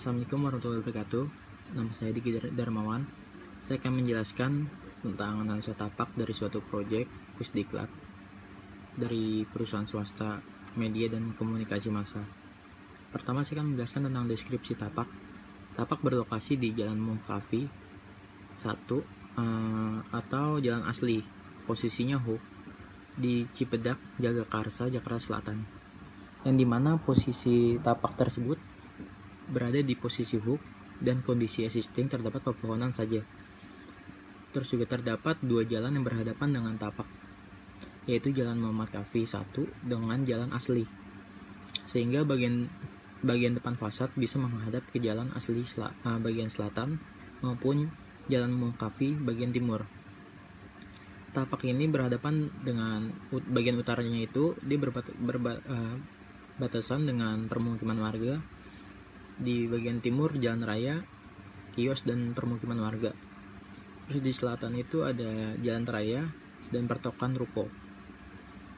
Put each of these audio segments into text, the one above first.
Assalamualaikum warahmatullahi wabarakatuh. Nama saya Diki Darmawan. Saya akan menjelaskan tentang analisa tapak dari suatu proyek Pusdiklat dari perusahaan swasta media dan komunikasi massa. Pertama, saya akan menjelaskan tentang deskripsi tapak. Tapak berlokasi di Jalan Mongkafi 1 atau jalan asli. Posisinya hook di Cipedak, Jagakarsa, Jakarta Selatan. Yang dimana posisi tapak tersebut berada di posisi hook dan kondisi existing terdapat pepohonan saja. Terus juga terdapat dua jalan yang berhadapan dengan tapak, yaitu Jalan Muhammad Kafi 1 dengan jalan asli. Sehingga bagian depan fasad bisa menghadap ke jalan asli bagian selatan maupun Jalan Muhammad Kafi bagian timur. Tapak ini berhadapan dengan bagian utaranya itu dia berbatasan dengan permukiman warga. Di bagian timur jalan raya, kios dan permukiman warga. Terus di selatan itu ada jalan raya dan pertokan ruko.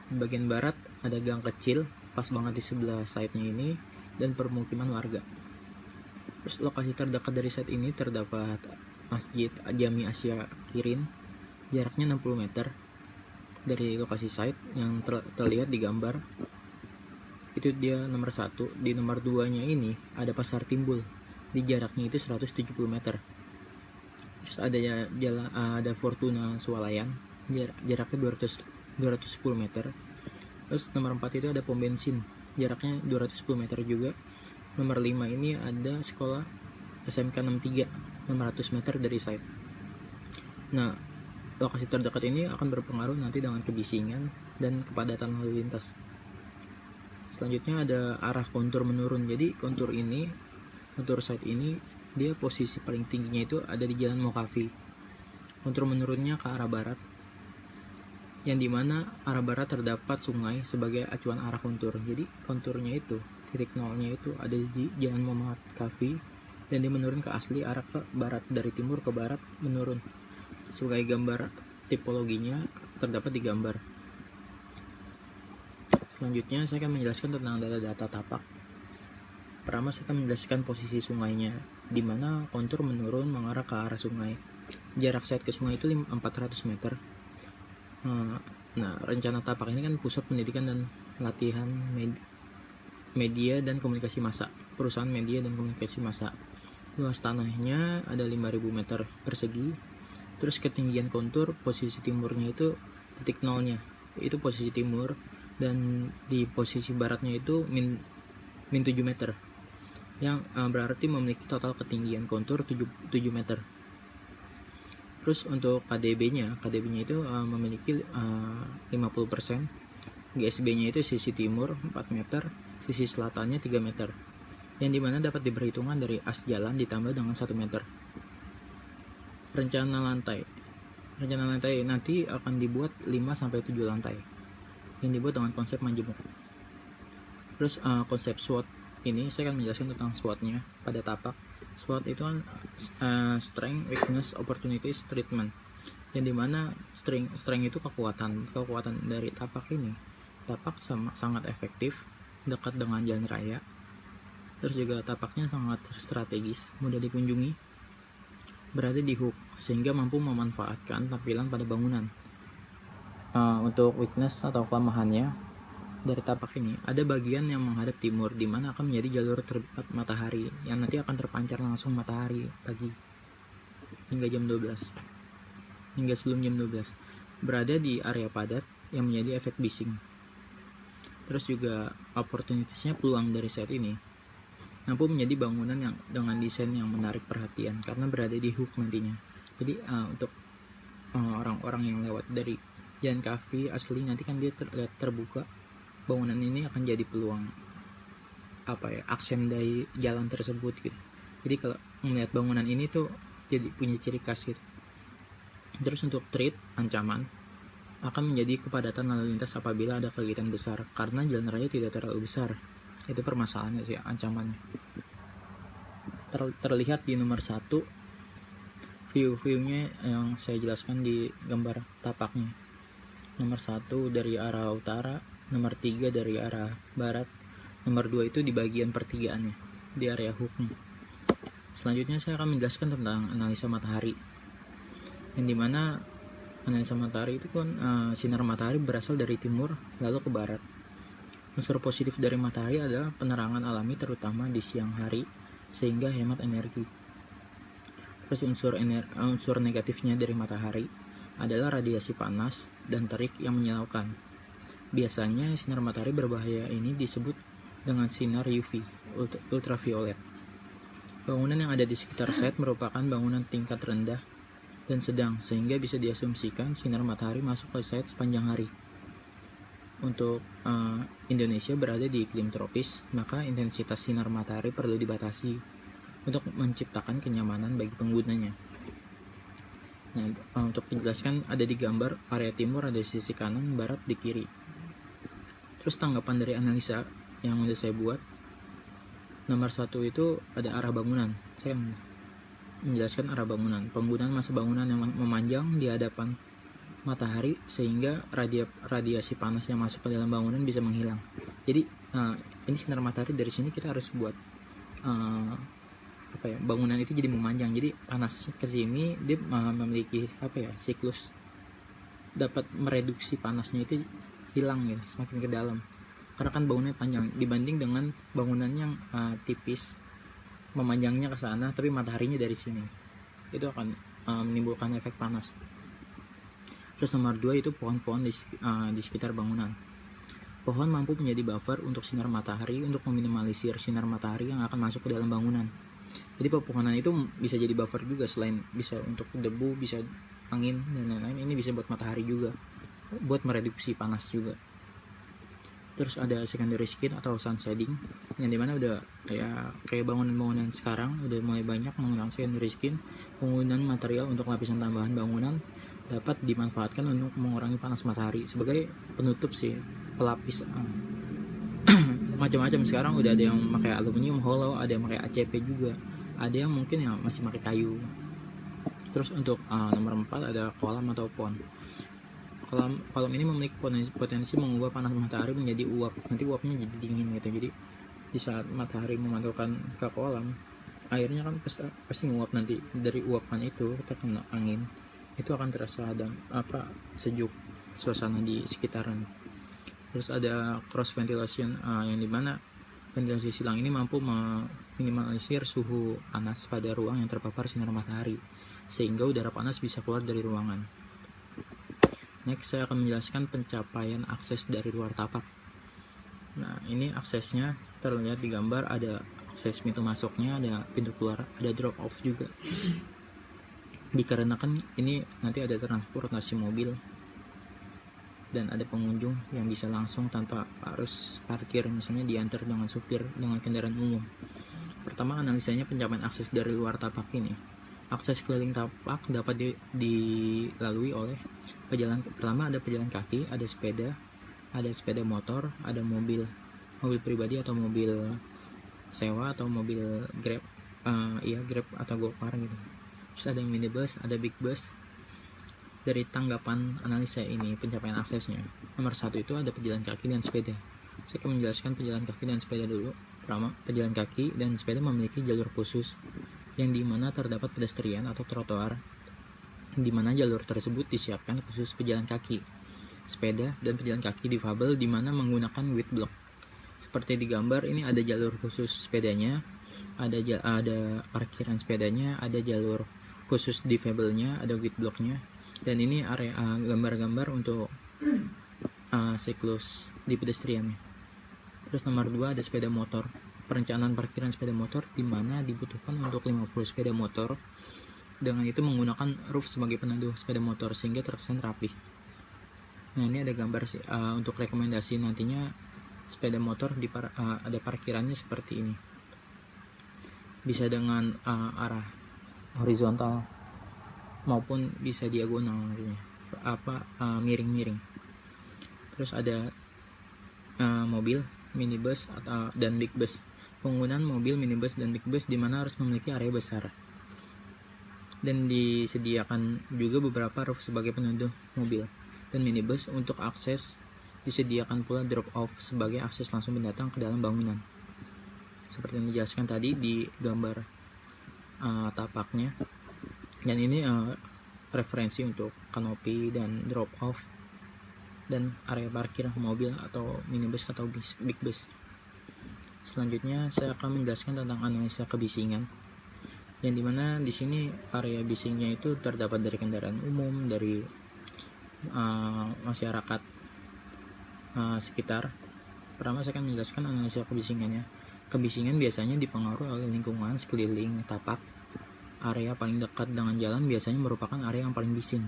Di bagian barat ada gang kecil pas banget di sebelah side-nya ini dan permukiman warga. Terus lokasi terdekat dari site ini terdapat Masjid Jami Asia Kirin, jaraknya 60 meter dari lokasi site yang terlihat di gambar. Itu dia nomor 1. Di nomor 2 nya ini ada Pasar Timbul, di jaraknya itu 170 meter. Terus ada Fortuna Swalayan, jaraknya 210 meter. Terus nomor 4 itu ada pom bensin, jaraknya 210 meter juga. Nomor 5 ini ada sekolah SMK 63, 600 meter dari site. Nah, lokasi terdekat ini akan berpengaruh nanti dengan kebisingan dan kepadatan lalu lintas. Selanjutnya ada arah kontur menurun. Jadi kontur site ini dia posisi paling tingginya itu ada di Jalan Mokafi. Kontur menurunnya ke arah barat, yang dimana arah barat terdapat sungai sebagai acuan arah kontur. Jadi konturnya itu titik nolnya itu ada di Jalan Muhammad Kafi dan dia menurun ke asli arah ke barat, dari timur ke barat menurun. Sebagai gambar tipologinya terdapat di gambar. Selanjutnya saya akan menjelaskan tentang data tapak. Pertama saya akan menjelaskan posisi sungainya, di mana kontur menurun mengarah ke arah sungai. Jarak site ke sungai itu 400 meter. Nah, rencana tapak ini kan pusat pendidikan dan latihan media dan komunikasi massa, perusahaan media dan komunikasi massa. Luas tanahnya ada 5.000 meter persegi. Terus ketinggian kontur posisi timurnya itu titik nolnya, itu posisi timur, dan di posisi baratnya itu min 7 meter, yang berarti memiliki total ketinggian kontur 7 meter. Terus untuk KDB-nya itu memiliki 50%. GSB-nya itu sisi timur 4 meter, sisi selatannya 3 meter, yang dimana dapat diperhitungkan dari as jalan ditambah dengan 1 meter. Rencana lantai nanti akan dibuat 5-7 lantai yang dibuat dengan konsep majemuk. Terus konsep SWOT ini saya akan menjelaskan tentang SWOT-nya pada tapak. SWOT itu kan strength, weakness, opportunities, treatment, yang dimana strength itu kekuatan dari tapak ini. Tapak sangat efektif, dekat dengan jalan raya. Terus juga tapaknya sangat strategis, mudah dikunjungi, berada di hook sehingga mampu memanfaatkan tampilan pada bangunan. Untuk weakness atau kelemahannya dari tapak ini, ada bagian yang menghadap timur, di mana akan menjadi jalur terbit matahari yang nanti akan terpancar langsung matahari pagi hingga sebelum jam 12. Berada di area padat yang menjadi efek bising. Terus juga opportunitiesnya, peluang dari set ini mampu menjadi bangunan yang dengan desain yang menarik perhatian karena berada di hook nantinya. Jadi untuk orang-orang yang lewat dari Jalan Kafi asli nanti kan dia terbuka, bangunan ini akan jadi peluang aksen dari jalan tersebut gitu. Jadi kalau melihat bangunan ini tuh jadi punya ciri khas gitu. Terus untuk threat, ancaman, akan menjadi kepadatan lalu lintas apabila ada kegiatan besar karena jalan raya tidak terlalu besar. Itu permasalahannya sih, ancamannya. Terlihat di nomor 1 view-nya yang saya jelaskan di gambar tapaknya. Nomor 1 dari arah utara, nomor 3 dari arah barat, nomor 2 itu di bagian pertigaannya, di area hooknya. Selanjutnya saya akan menjelaskan tentang analisa matahari, yang dimana analisa matahari itu kan sinar matahari berasal dari timur lalu ke barat. Unsur positif dari matahari adalah penerangan alami terutama di siang hari sehingga hemat energi. Terus unsur negatifnya dari matahari adalah radiasi panas dan terik yang menyilaukan. Biasanya sinar matahari berbahaya ini disebut dengan sinar UV, ultraviolet. Bangunan yang ada di sekitar site merupakan bangunan tingkat rendah dan sedang, sehingga bisa diasumsikan sinar matahari masuk ke site sepanjang hari. Untuk Indonesia berada di iklim tropis, maka intensitas sinar matahari perlu dibatasi untuk menciptakan kenyamanan bagi penggunanya. Nah, untuk dijelaskan ada di gambar, area timur ada di sisi kanan, barat di kiri. Terus tanggapan dari analisa yang udah saya buat, nomor 1 itu ada arah bangunan. Saya menjelaskan arah bangunan. Penggunaan masa bangunan yang memanjang di hadapan matahari sehingga radiasi panas yang masuk ke dalam bangunan bisa menghilang. Jadi ini sinar matahari dari sini kita harus buat bangunan itu jadi memanjang. Jadi panas ke sini dia memiliki siklus dapat mereduksi panasnya itu hilang ya, semakin ke dalam. Karena kan bangunannya panjang dibanding dengan bangunan yang tipis, memanjangnya ke sana tapi mataharinya dari sini. Itu akan menimbulkan efek panas. Terus nomor 2 itu pohon-pohon di sekitar bangunan. Pohon mampu menjadi buffer untuk sinar matahari untuk meminimalisir sinar matahari yang akan masuk ke dalam bangunan. Jadi pepohonan itu bisa jadi buffer juga, selain bisa untuk debu, bisa angin dan lain-lain, ini bisa buat matahari juga, buat mereduksi panas juga. Terus ada secondary skin atau sun shading, yang dimana udah kayak bangunan-bangunan sekarang udah mulai banyak menggunakan secondary skin. Penggunaan material untuk lapisan tambahan bangunan dapat dimanfaatkan untuk mengurangi panas matahari sebagai penutup sih, pelapis. Macam-macam sekarang udah ada yang pakai aluminium hollow, ada yang pakai ACP juga, ada yang mungkin yang masih pakai kayu. Terus untuk nomor 4 ada kolam atau pond. Kolam ini memiliki potensi mengubah panas matahari menjadi uap. Nanti uapnya jadi dingin gitu. Jadi di saat matahari memantulkan ke kolam, airnya kan pasti menguap. Nanti dari uapan itu terkena angin, itu akan terasa sejuk suasana di sekitaran. Terus ada cross ventilation, yang dimana ventilasi silang ini mampu meminimalisir suhu panas pada ruang yang terpapar sinar matahari sehingga udara panas bisa keluar dari ruangan. Next, saya akan menjelaskan pencapaian akses dari luar tapak. Nah, ini aksesnya terlihat di gambar, ada akses pintu masuknya, ada pintu keluar, ada drop off juga. Dikarenakan ini nanti ada transportasi mobil dan ada pengunjung yang bisa langsung tanpa harus parkir, misalnya diantar dengan supir dengan kendaraan umum. Pertama, analisanya pencapaian akses dari luar tapak ini. Akses keliling tapak dapat dilalui oleh pejalan. Pertama ada pejalan kaki, ada sepeda motor, ada mobil pribadi atau mobil sewa atau mobil Grab, Grab atau Gopar gitu. Terus ada minibus, ada big bus. Dari tanggapan analisa ini pencapaian aksesnya, nomor 1 itu ada pejalan kaki dan sepeda. Saya akan menjelaskan pejalan kaki dan sepeda dulu. Pertama, pejalan kaki dan sepeda memiliki jalur khusus yang dimana terdapat pedestrian atau trotoar, dimana jalur tersebut disiapkan khusus pejalan kaki, sepeda, dan pejalan kaki difabel dimana menggunakan width block. Seperti di gambar ini ada jalur khusus sepedanya, ada parkiran sepedanya, ada jalur khusus difabelnya, ada width blocknya, dan ini area gambar-gambar untuk siklus di pedestriannya. Terus nomor 2 ada sepeda motor. Perencanaan parkiran sepeda motor di mana dibutuhkan untuk 50 sepeda motor. Dengan itu menggunakan roof sebagai peneduh sepeda motor sehingga terkesan rapi. Nah, ini ada gambar untuk rekomendasi nantinya sepeda motor ada parkirannya seperti ini. Bisa dengan arah horizontal maupun bisa diagonal nantinya. Miring-miring. Terus ada mobil, minibus dan big bus. Penggunaan mobil, minibus, dan big bus di mana harus memiliki area besar. Dan disediakan juga beberapa roof sebagai peneduh mobil dan minibus. Untuk akses disediakan pula drop off sebagai akses langsung pendatang ke dalam bangunan. Seperti yang dijelaskan tadi di gambar. tapaknya. Dan ini referensi untuk kanopi dan drop off dan area parkir mobil atau minibus atau big bus. Selanjutnya saya akan menjelaskan tentang analisa kebisingan, yang dimana di sini area bisingnya itu terdapat dari kendaraan umum, dari masyarakat sekitar. Pertama saya akan menjelaskan analisa kebisingannya. Kebisingan biasanya dipengaruhi oleh lingkungan sekeliling tapak. Area paling dekat dengan jalan biasanya merupakan area yang paling bising.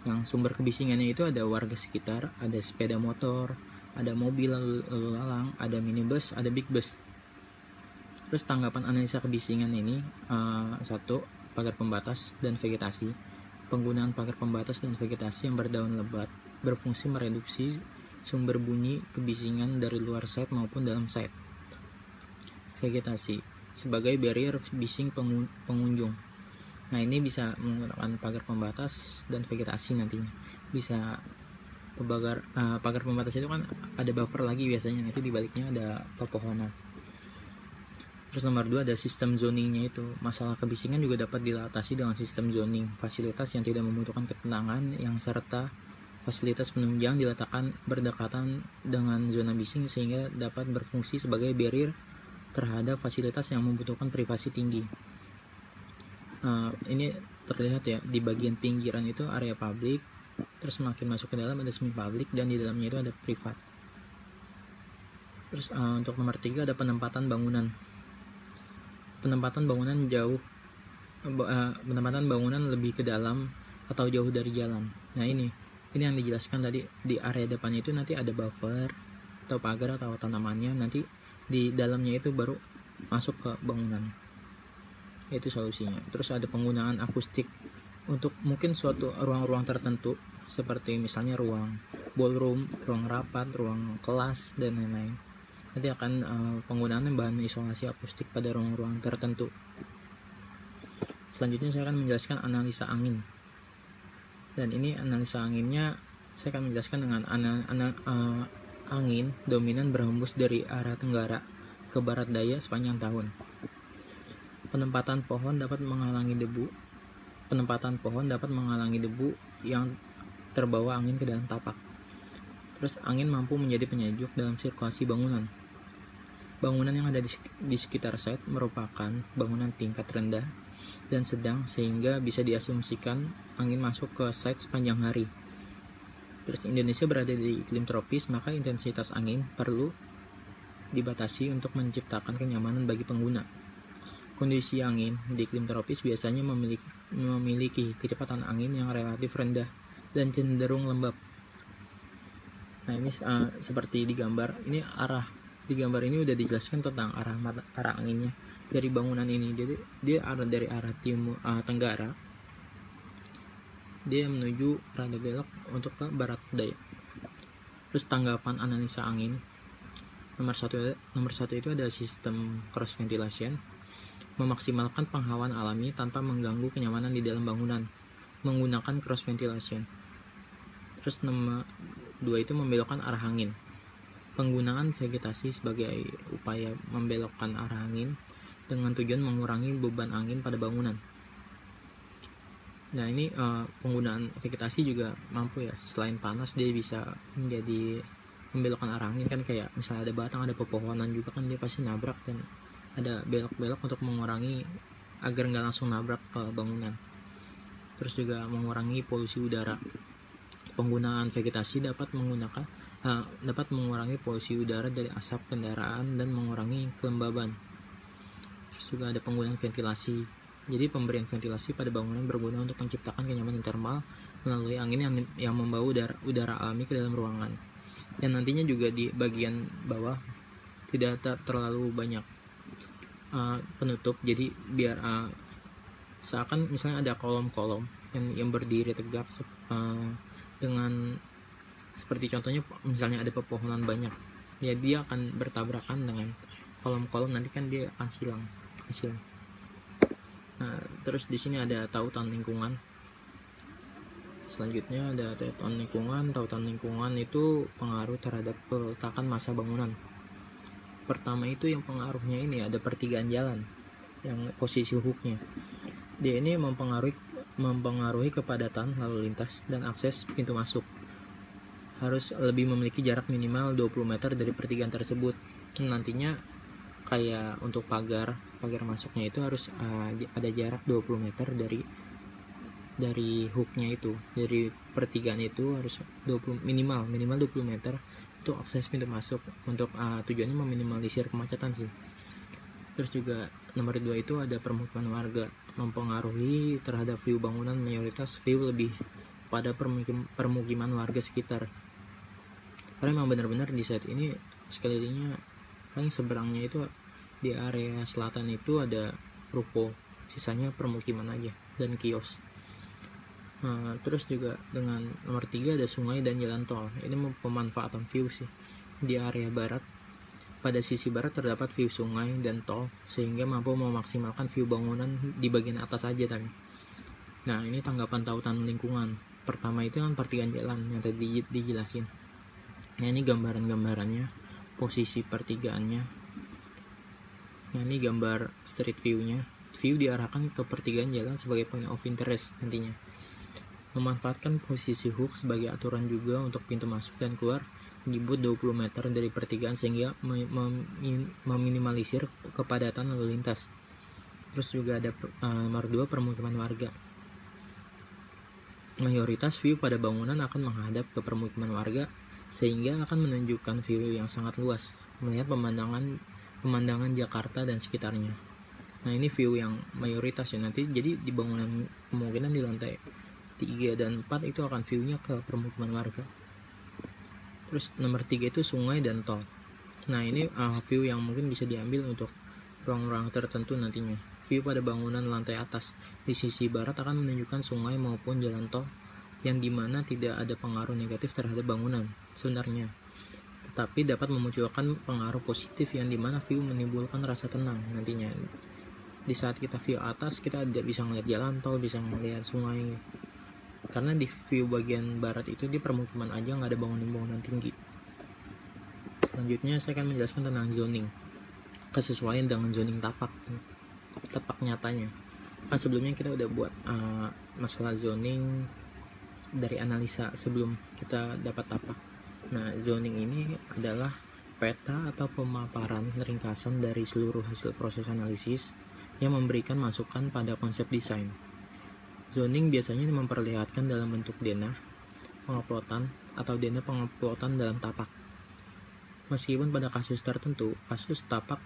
Yang sumber kebisingannya itu ada warga sekitar, ada sepeda motor, ada mobil lalu lalang, ada minibus, ada big bus. Terus tanggapan analisa kebisingan ini, satu, pagar pembatas dan vegetasi. Penggunaan pagar pembatas dan vegetasi yang berdaun lebat berfungsi mereduksi sumber bunyi kebisingan dari luar site maupun dalam site. Vegetasi sebagai barrier bising pengunjung. Nah, ini bisa menggunakan pagar pembatas dan vegetasi nantinya. Bisa pagar pembatas itu kan ada buffer lagi biasanya, nanti di baliknya ada pepohonan. Terus nomor 2 ada sistem zoningnya itu. Masalah kebisingan juga dapat diatasi dengan sistem zoning. Fasilitas yang tidak membutuhkan ketenangan yang serta fasilitas penunjang diletakkan berdekatan dengan zona bising sehingga dapat berfungsi sebagai barrier terhadap fasilitas yang membutuhkan privasi tinggi. Ini terlihat ya, di bagian pinggiran itu area publik, terus semakin masuk ke dalam ada semi publik, dan di dalamnya itu ada privat. Terus untuk nomor 3 ada penempatan bangunan. Penempatan bangunan lebih ke dalam atau jauh dari jalan. Nah, ini yang dijelaskan tadi, di area depannya itu nanti ada buffer atau pagar atau tanamannya, nanti di dalamnya itu baru masuk ke bangunan. Itu solusinya. Terus ada penggunaan akustik untuk mungkin suatu ruang-ruang tertentu, seperti misalnya ruang ballroom, ruang rapat, ruang kelas, dan lain-lain. Nanti akan penggunaan bahan isolasi akustik pada ruang-ruang tertentu. Selanjutnya saya akan menjelaskan analisa angin. Dan ini analisa anginnya saya akan menjelaskan dengan angin dominan berhembus dari arah tenggara ke barat daya sepanjang tahun. Penempatan pohon dapat menghalangi debu yang terbawa angin ke dalam tapak. Terus angin mampu menjadi penyejuk dalam sirkulasi bangunan. Bangunan yang ada di sekitar site merupakan bangunan tingkat rendah dan sedang, sehingga bisa diasumsikan angin masuk ke site sepanjang hari. Terus Indonesia berada di iklim tropis, maka intensitas angin perlu dibatasi untuk menciptakan kenyamanan bagi pengguna. Kondisi angin di iklim tropis biasanya memiliki kecepatan angin yang relatif rendah dan cenderung lembab. Nah, ini seperti di gambar. Di gambar ini udah dijelaskan tentang arah anginnya dari bangunan ini. Jadi dia dari arah tenggara, dia menuju rada belok untuk ke barat daya. Terus tanggapan analisa angin, nomor satu itu ada sistem cross ventilation, memaksimalkan penghawaan alami tanpa mengganggu kenyamanan di dalam bangunan menggunakan cross ventilation. Terus nomor 2 itu membelokkan arah angin, penggunaan vegetasi sebagai upaya membelokkan arah angin dengan tujuan mengurangi beban angin pada bangunan. Nah, ini penggunaan vegetasi juga mampu ya, selain panas dia bisa menjadi membelokkan arah angin kan, kayak misalnya ada batang, ada pepohonan juga kan, dia pasti nabrak, dan ada belok-belok untuk mengurangi agar nggak langsung nabrak ke bangunan. Terus juga mengurangi polusi udara. Penggunaan vegetasi dapat mengurangi polusi udara dari asap kendaraan dan mengurangi kelembaban. Terus juga ada penggunaan ventilasi. Jadi pemberian ventilasi pada bangunan berguna untuk menciptakan kenyamanan termal melalui angin yang membawa udara alami ke dalam ruangan. Dan nantinya juga di bagian bawah tidak terlalu banyak penutup, jadi biar seakan misalnya ada kolom-kolom yang berdiri tegak dengan seperti contohnya misalnya ada pepohonan banyak, ya dia akan bertabrakan dengan kolom-kolom, nanti kan dia akan silang. Nah, terus di sini ada tautan lingkungan. Selanjutnya ada tautan lingkungan. Tautan lingkungan itu pengaruh terhadap peletakan massa bangunan. Pertama itu yang pengaruhnya ini ada pertigaan jalan. yang posisi hooknya. Dia ini mempengaruhi kepadatan lalu lintas dan akses pintu masuk. Harus lebih memiliki jarak minimal 20 meter dari pertigaan tersebut. Nantinya kayak untuk pagar masuknya itu harus ada jarak 20 meter dari hooknya itu, dari pertigaan itu harus minimal 20 meter untuk akses pintu masuk, untuk tujuannya meminimalisir kemacetan sih. Terus juga nomor 2 itu ada permukiman warga, mempengaruhi terhadap view bangunan. Mayoritas view lebih pada permukiman warga sekitar, karena memang benar-benar di saat ini sekelilingnya paling seberangnya itu di area selatan itu ada ruko, sisanya permukiman aja dan kios. Terus juga dengan nomor 3 ada sungai dan jalan tol. Ini pemanfaatan view sih. Di area barat, pada sisi barat terdapat view sungai dan tol sehingga mampu memaksimalkan view bangunan di bagian atas aja tadi. Nah, ini tanggapan tautan lingkungan. Pertama itu kan pertigaan jalan yang tadi dijelasin. Nah, ini gambarannya, posisi pertigaannya. Nah, ini gambar street view-nya. View diarahkan ke pertigaan jalan sebagai point of interest nantinya. Memanfaatkan posisi hook sebagai aturan juga untuk pintu masuk dan keluar dibuat 20 meter dari pertigaan sehingga meminimalisir kepadatan lalu lintas. Terus juga ada nomor 2 permukiman warga. Mayoritas view pada bangunan akan menghadap ke permukiman warga sehingga akan menunjukkan view yang sangat luas melihat pemandangan Jakarta dan sekitarnya. Nah, ini view yang mayoritas ya, nanti jadi di bangunan kemungkinan di lantai 3 dan 4 itu akan view-nya ke permukiman warga. Terus nomor 3 itu sungai dan tol. Nah, ini view yang mungkin bisa diambil untuk ruang-ruang tertentu nantinya. View pada bangunan lantai atas di sisi barat akan menunjukkan sungai maupun jalan tol yang dimana tidak ada pengaruh negatif terhadap bangunan sebenarnya, tetapi dapat memunculkan pengaruh positif yang dimana view menimbulkan rasa tenang nantinya. Di saat kita view atas, kita tidak bisa melihat jalan tol, bisa melihat sungai, karena di view bagian barat itu di permukiman aja, nggak ada bangunan-bangunan tinggi. Selanjutnya saya akan menjelaskan tentang zoning, kesesuaian dengan zoning tapak nyatanya. Kan sebelumnya kita udah buat masalah zoning dari analisa sebelum kita dapat tapak. Nah, zoning ini adalah peta atau pemaparan ringkasan dari seluruh hasil proses analisis yang memberikan masukan pada konsep desain. Zoning biasanya memperlihatkan dalam bentuk denah penguploadan atau denah penguploadan dalam tapak. Meskipun pada kasus tertentu, kasus tapak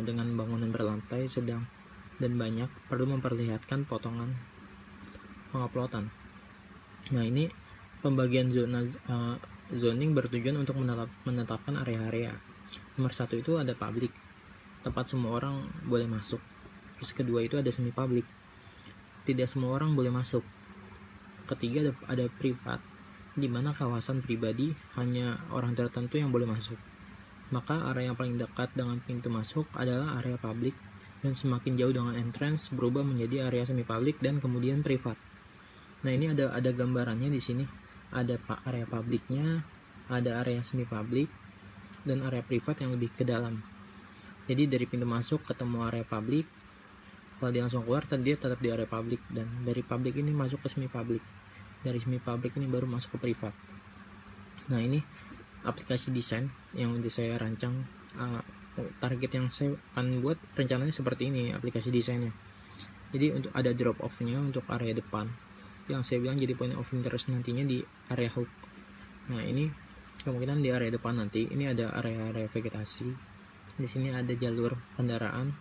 dengan bangunan berlantai sedang dan banyak perlu memperlihatkan potongan penguploadan. Nah, ini pembagian zona zoning bertujuan untuk menetapkan area-area. Nomor 1 itu ada publik, tempat semua orang boleh masuk. Terus kedua itu ada semi publik, tidak semua orang boleh masuk. Ketiga ada privat, di mana kawasan pribadi hanya orang tertentu yang boleh masuk. Maka area yang paling dekat dengan pintu masuk adalah area publik, dan semakin jauh dengan entrance berubah menjadi area semi publik dan kemudian privat. Nah, ini ada gambarannya di sini. Ada area publiknya, ada area semi publik, dan area privat yang lebih ke dalam. Jadi dari pintu masuk ketemu area publik, kalau dia langsung keluar dia tetap di area publik, dan dari publik ini masuk ke semi publik, dari semi publik ini baru masuk ke privat. Nah, ini aplikasi desain yang saya rancang. Target yang saya akan buat rencananya seperti ini aplikasi desainnya. Jadi untuk ada drop off nya untuk area depan yang saya bilang jadi point of interest nantinya di area hook. Nah, ini kemungkinan di area depan nanti ini ada area vegetasi. Di sini ada jalur kendaraan,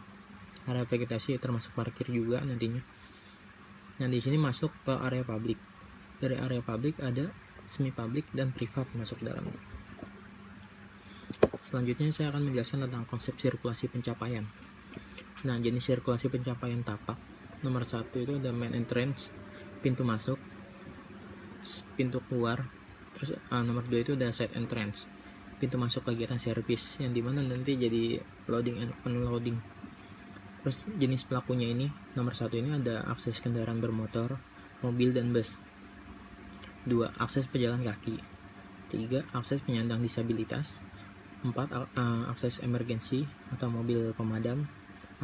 area vegetasi termasuk parkir juga nantinya. Nah, di sini masuk ke area publik. Dari area publik ada semi publik dan privat masuk dalamnya. Selanjutnya saya akan menjelaskan tentang konsep sirkulasi pencapaian. Nah, jenis sirkulasi pencapaian tapak. Nomor 1 itu ada main entrance, pintu masuk, pintu keluar. Terus nomor 2 itu ada side entrance, pintu masuk kegiatan servis, yang dimana nanti jadi loading and unloading. Terus jenis pelakunya ini, nomor 1 ini ada akses kendaraan bermotor, mobil dan bus. 2. Akses pejalan kaki. 3. Akses penyandang disabilitas. 4. Akses emergensi atau mobil pemadam,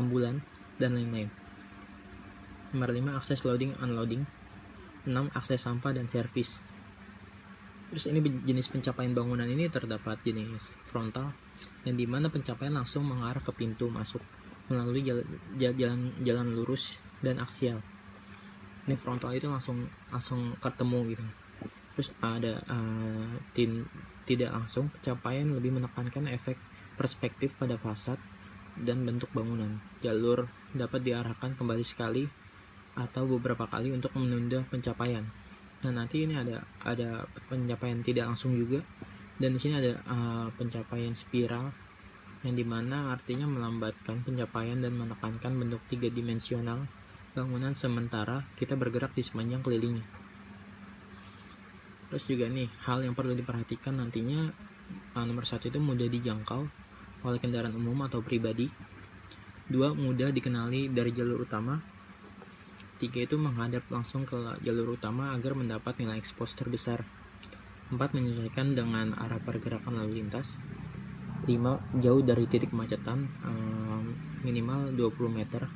ambulan. dan lain-lain. Nomor 5, akses loading unloading. 6, akses sampah dan servis. Terus ini jenis pencapaian bangunan ini terdapat jenis frontal, yang dimana pencapaian langsung mengarah ke pintu masuk melalui jalan lurus dan aksial. Ini frontal itu langsung ketemu gitu. Terus ada tidak langsung, pencapaian lebih menekankan efek perspektif pada fasad dan bentuk bangunan. Jalur dapat diarahkan kembali sekali atau beberapa kali untuk menunda pencapaian. Nah, nanti ini ada pencapaian tidak langsung juga, dan di sini ada pencapaian spiral, yang dimana artinya melambatkan pencapaian dan menekankan bentuk 3-dimensional bangunan sementara kita bergerak di sepanjang kelilingnya. Terus juga nih, hal yang perlu diperhatikan nantinya, nomor 1 itu mudah dijangkau oleh kendaraan umum atau pribadi. 2, mudah dikenali dari jalur utama. 3 itu menghadap langsung ke jalur utama agar mendapat nilai ekspos terbesar. 4, menyesuaikan dengan arah pergerakan lalu lintas. 5, jauh dari titik kemacetan, minimal 20 meter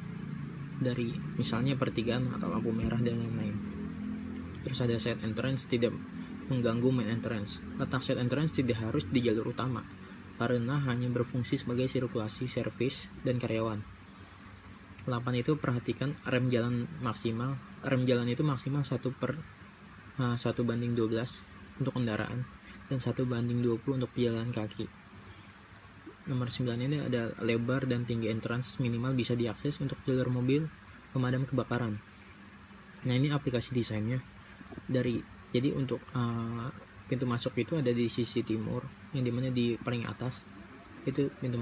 dari misalnya pertigaan atau lampu merah dan lain-lain. Terus ada side entrance, tidak mengganggu main entrance. Letak side entrance tidak harus di jalur utama, karena hanya berfungsi sebagai sirkulasi servis dan karyawan. 8 itu perhatikan rem jalan maksimal. Rem jalan itu maksimal 1:12 untuk kendaraan dan 1:20 untuk pejalan kaki. Nomor 9 ini ada lebar dan tinggi entrance minimal bisa diakses untuk jalur mobil pemadam kebakaran. Nah, ini aplikasi desainnya jadi untuk pintu masuk itu ada di sisi timur, yang dimana di paling atas itu pintu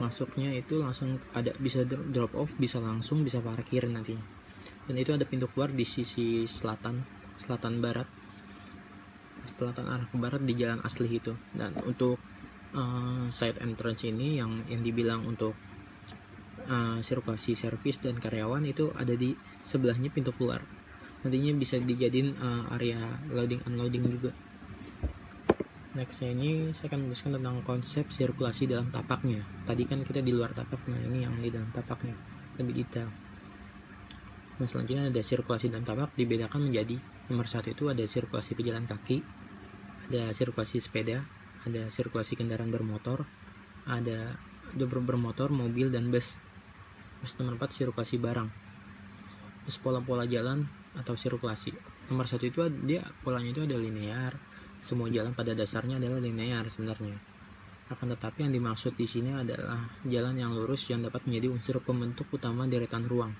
masuknya itu langsung ada, bisa drop off, bisa langsung, bisa parkir nantinya. Dan itu ada pintu keluar di sisi selatan barat, arah ke barat di jalan asli itu. Dan untuk side entrance ini yang dibilang untuk sirkulasi servis dan karyawan itu ada di sebelahnya pintu keluar. Nantinya bisa dijadiin area loading unloading juga. Next, ini saya akan menjelaskan tentang konsep sirkulasi dalam tapaknya. Tadi kan kita di luar tapak, nah ini yang di dalam tapaknya lebih detail. Nah, selanjutnya ada sirkulasi dalam tapak, dibedakan menjadi nomor 1 itu ada sirkulasi pejalan kaki, ada sirkulasi sepeda, ada sirkulasi kendaraan bermotor, ada bermotor, mobil, dan bus. Terus nomor 4 sirkulasi barang. Terus pola-pola jalan atau sirkulasi. Nomor 1 itu polanya itu ada linear. Semua jalan pada dasarnya adalah linear sebenarnya. Akan tetapi yang dimaksud di sini adalah jalan yang lurus yang dapat menjadi unsur pembentuk utama deretan ruang.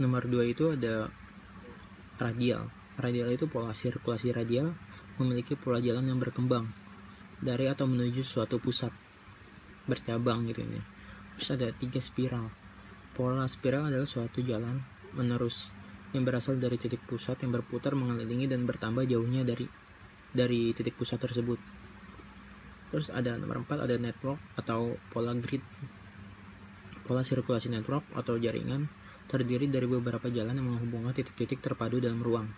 Nomor 2 itu ada radial. Radial itu pola sirkulasi radial, memiliki pola jalan yang berkembang dari atau menuju suatu pusat, bercabang gitu ya. Terus ada 3 spiral. Pola spiral adalah suatu jalan menerus yang berasal dari titik pusat yang berputar mengelilingi dan bertambah jauhnya dari titik pusat tersebut. Terus ada nomor 4 ada network atau pola grid. Pola sirkulasi network atau jaringan terdiri dari beberapa jalan yang menghubungkan titik-titik terpadu dalam ruang.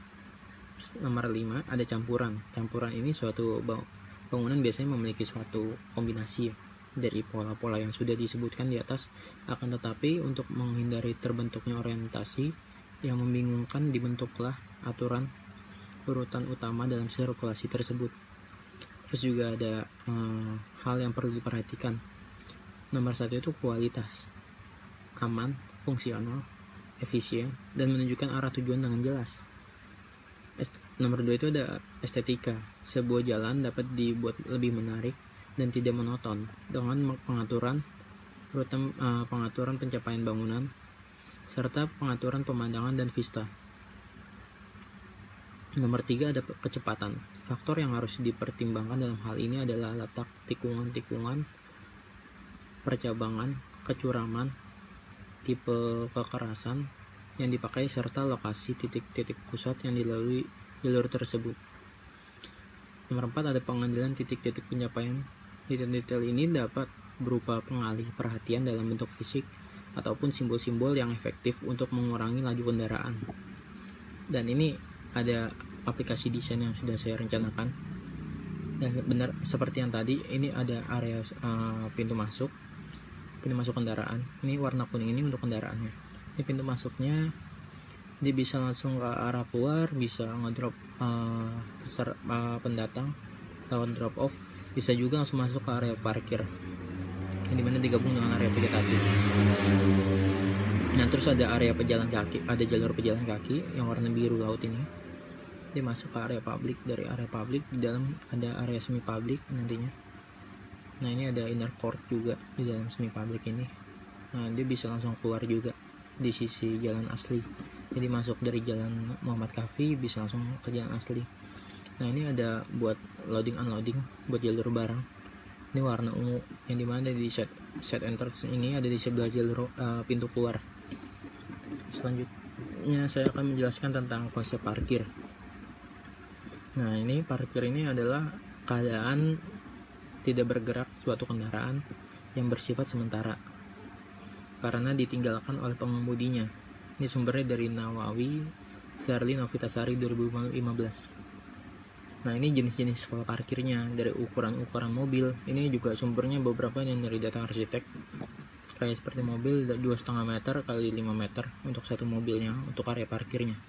Terus nomor 5 ada campuran. Campuran ini suatu bangunan biasanya memiliki suatu kombinasi dari pola-pola yang sudah disebutkan di atas. Akan tetapi untuk menghindari terbentuknya orientasi yang membingungkan, dibentuklah aturan urutan utama dalam sirkulasi tersebut. Terus juga ada hal yang perlu diperhatikan. Nomor 1 itu kualitas, aman, fungsional, efisien, dan menunjukkan arah tujuan dengan jelas. Nomor 2 itu ada estetika. Sebuah jalan dapat dibuat lebih menarik dan tidak monoton dengan pengaturan pencapaian bangunan serta pengaturan pemandangan dan vista. Nomor 3 ada kecepatan. Faktor yang harus dipertimbangkan dalam hal ini adalah letak tikungan-tikungan, percabangan, kecuraman, tipe kekerasan yang dipakai, serta lokasi titik-titik pusat yang dilalui jalur tersebut. Nomor 4 ada pengambilan titik-titik pencapaian. Detail-detail ini dapat berupa pengalih perhatian dalam bentuk fisik ataupun simbol-simbol yang efektif untuk mengurangi laju kendaraan. Dan ini ada aplikasi desain yang sudah saya rencanakan. Dan benar seperti yang tadi, ini ada area pintu masuk, pintu masuk kendaraan. Ini warna kuning ini untuk kendaraannya. Ini pintu masuknya, dia bisa langsung ke arah keluar, bisa ngedrop pendatang lewat drop off, bisa juga langsung masuk ke area parkir, yang dimana digabung dengan area vegetasi. Nah, terus ada area pejalan kaki, ada jalur pejalan kaki yang warna biru laut ini. Dia masuk ke area publik, dari area publik di dalam ada area semi publik nantinya. Nah, ini ada inner court juga di dalam semi publik ini. Nah, dia bisa langsung keluar juga di sisi jalan asli. Jadi masuk dari jalan Muhammad Kahfi bisa langsung ke jalan asli. Nah, ini ada buat loading unloading buat jalur barang. Ini warna ungu, yang dimana di set entrance ini ada di sebelah jalur pintu keluar. Selanjutnya saya akan menjelaskan tentang konsep parkir. Nah, ini parkir ini adalah keadaan tidak bergerak suatu kendaraan yang bersifat sementara karena ditinggalkan oleh pengemudinya. Ini sumbernya dari Nawawi, Sherly Novitasari 2015. Nah, ini jenis-jenis pola parkirnya, dari ukuran-ukuran mobil. Ini juga sumbernya beberapa yang dari data arsitek. Kayak seperti mobil 2,5 meter kali 5 meter untuk satu mobilnya untuk area parkirnya.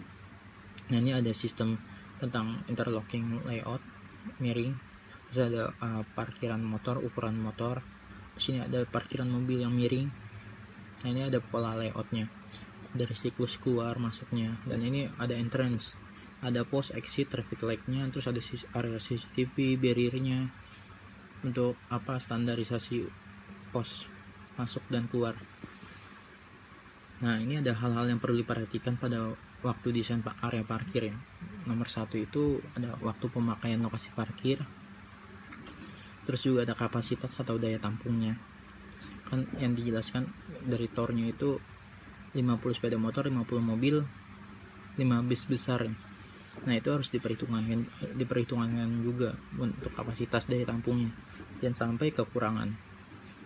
Nah, ini ada sistem tentang interlocking layout, miring. Terus ada parkiran motor, ukuran motor. Di sini ada parkiran mobil yang miring. Nah, ini ada pola layoutnya dari siklus keluar masuknya. Dan ini ada entrance, ada post exit traffic light-nya, terus ada area CCTV, barrier-nya untuk standarisasi pos masuk dan keluar. Nah, ini ada hal-hal yang perlu diperhatikan pada waktu desain area parkir ya. Nomor 1 itu ada waktu pemakaian lokasi parkir. Terus juga ada kapasitas atau daya tampungnya. Kan yang dijelaskan dari tornya itu 50 sepeda motor, 50 mobil, 5 bis besar. Nah, itu harus diperhitungkan juga untuk kapasitas daya tampungnya. Jangan sampai kekurangan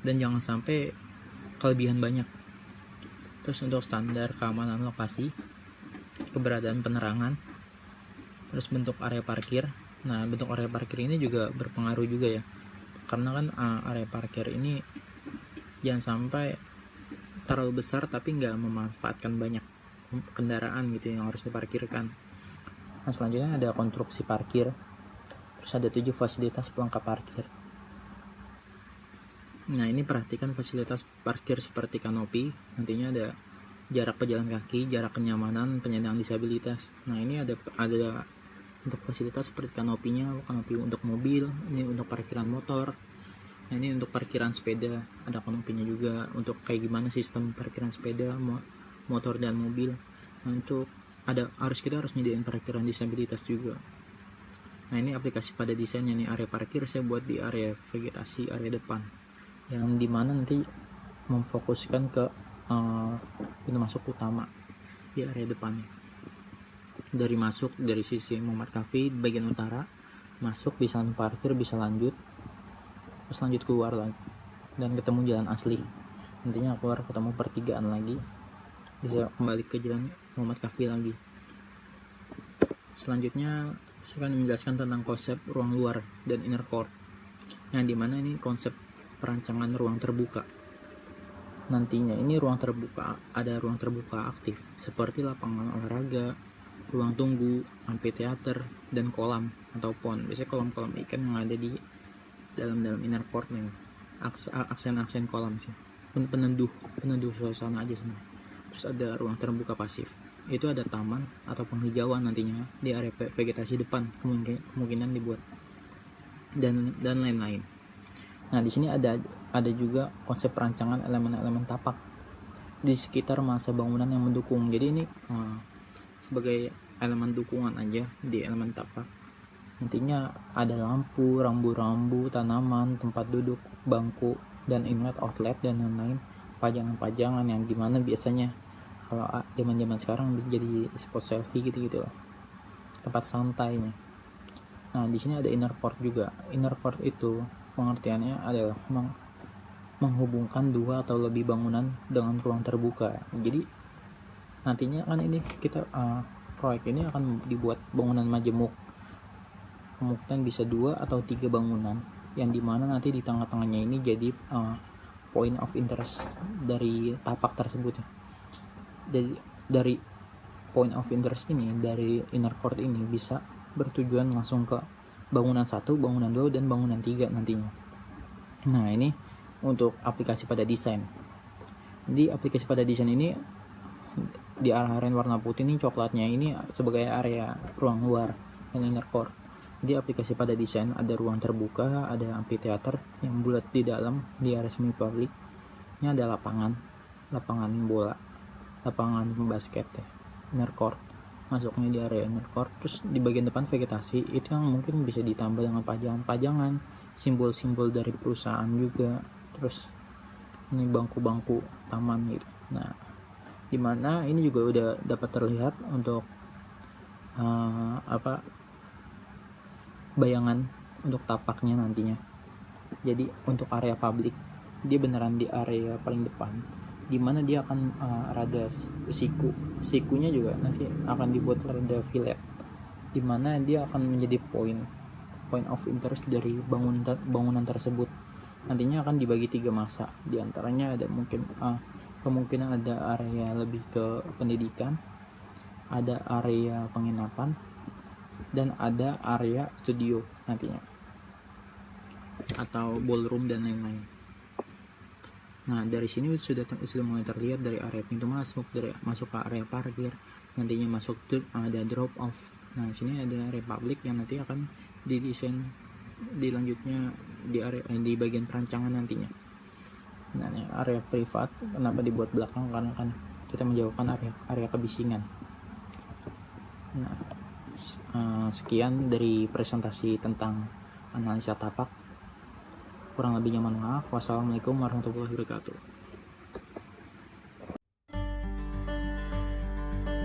dan jangan sampai kelebihan banyak. Terus untuk standar keamanan lokasi, keberadaan penerangan, terus bentuk area parkir. Nah, bentuk area parkir ini juga berpengaruh juga ya, karena kan area parkir ini jangan sampai terlalu besar tapi nggak memanfaatkan banyak kendaraan gitu yang harus diparkirkan. Nah, selanjutnya ada konstruksi parkir, terus ada 7 fasilitas pelengkap parkir. Nah, ini perhatikan fasilitas parkir seperti kanopi, nantinya ada jarak pejalan kaki, jarak kenyamanan, penyandang disabilitas. Nah, ini ada untuk fasilitas seperti kanopi untuk mobil, ini untuk parkiran motor. Nah, ini untuk parkiran sepeda, ada kanopinya juga untuk kayak gimana sistem parkiran sepeda, motor dan mobil. Nah, untuk kita harus nyediain parkiran disabilitas juga. Nah, ini aplikasi pada desainnya nih, area parkir saya buat di area vegetasi, area depan, yang dimana nanti memfokuskan ke pintu masuk utama di area depannya. Dari sisi Muhammad Kahfi bagian utara, masuk bisa parkir, bisa lanjut, terus lanjut keluar lagi dan ketemu jalan asli. Nantinya keluar ketemu pertigaan lagi, bisa kembali ke jalan Muhammad Kahfi lagi. Selanjutnya saya akan menjelaskan tentang konsep ruang luar dan inner court, yang dimana ini konsep perancangan ruang terbuka. Nantinya ini ruang terbuka, ada ruang terbuka aktif seperti lapangan olahraga, ruang tunggu, amphitheater, dan kolam atau pond. Biasanya kolam-kolam ikan yang ada di dalam inner court nih. Aksen kolam sih, penenduh suasana aja sebenarnya. Terus ada ruang terbuka pasif, itu ada taman atau penghijauan nantinya di area vegetasi depan kemungkinan dibuat dan lain-lain. Nah, di sini ada juga konsep perancangan elemen-elemen tapak di sekitar masa bangunan yang mendukung. Jadi ini sebagai elemen dukungan aja di elemen tapak. Nantinya ada lampu, rambu-rambu, tanaman, tempat duduk, bangku, dan inlet outlet dan lain-lain. Pajangan-pajangan yang gimana biasanya kalau zaman-zaman sekarang jadi spot selfie gitu lah, tempat santainya. Nah, di sini ada inner court juga. Inner court itu pengertiannya adalah menghubungkan 2 atau lebih bangunan dengan ruang terbuka. Jadi nantinya kan ini kita proyek ini akan dibuat bangunan majemuk, kemungkinan bisa 2 atau 3 bangunan, yang dimana nanti di tengah-tengahnya ini jadi point of interest dari tapak tersebut ya. Jadi dari point of interest ini, dari inner court ini bisa bertujuan langsung ke bangunan 1, bangunan 2, dan bangunan 3 nantinya. Nah, ini untuk aplikasi pada desain. Jadi aplikasi pada desain ini di area warna putih ini, coklatnya ini sebagai area ruang luar dan inner core. Jadi aplikasi pada desain ada ruang terbuka, ada amphitheater yang bulat di dalam, di area semi public. Ini ada lapangan bola, lapangan basket ya, inner court. Masuknya di area inner court. Terus di bagian depan vegetasi itu yang mungkin bisa ditambah dengan pajangan-pajangan, simbol-simbol dari perusahaan juga. Terus ini bangku-bangku taman gitu. Nah, dimana ini juga udah dapat terlihat untuk bayangan untuk tapaknya nantinya. Jadi untuk area publik dia beneran di area paling depan, dimana dia akan rada sikunya juga nanti akan dibuat rada fillet, dimana dia akan menjadi point of interest dari bangunan tersebut. Nantinya akan dibagi 3 masa, diantaranya ada mungkin kemungkinan ada area lebih ke pendidikan, ada area penginapan, dan ada area studio nantinya, atau ballroom dan lain-lain. Nah, dari sini sudah mulai terlihat dari area pintu masuk, dari masuk ke area parkir, nantinya masuk ada drop off. Nah, sini ada area publik yang nanti akan didesain dilanjutnya di area di bagian perancangan nantinya. Nah, ini area privat kenapa dibuat belakang, karena kan kita menjauhkan area kebisingan. Nah, sekian dari presentasi tentang analisa tapak. Kurang lebihnya mohon maaf. Wassalamualaikum warahmatullahi wabarakatuh.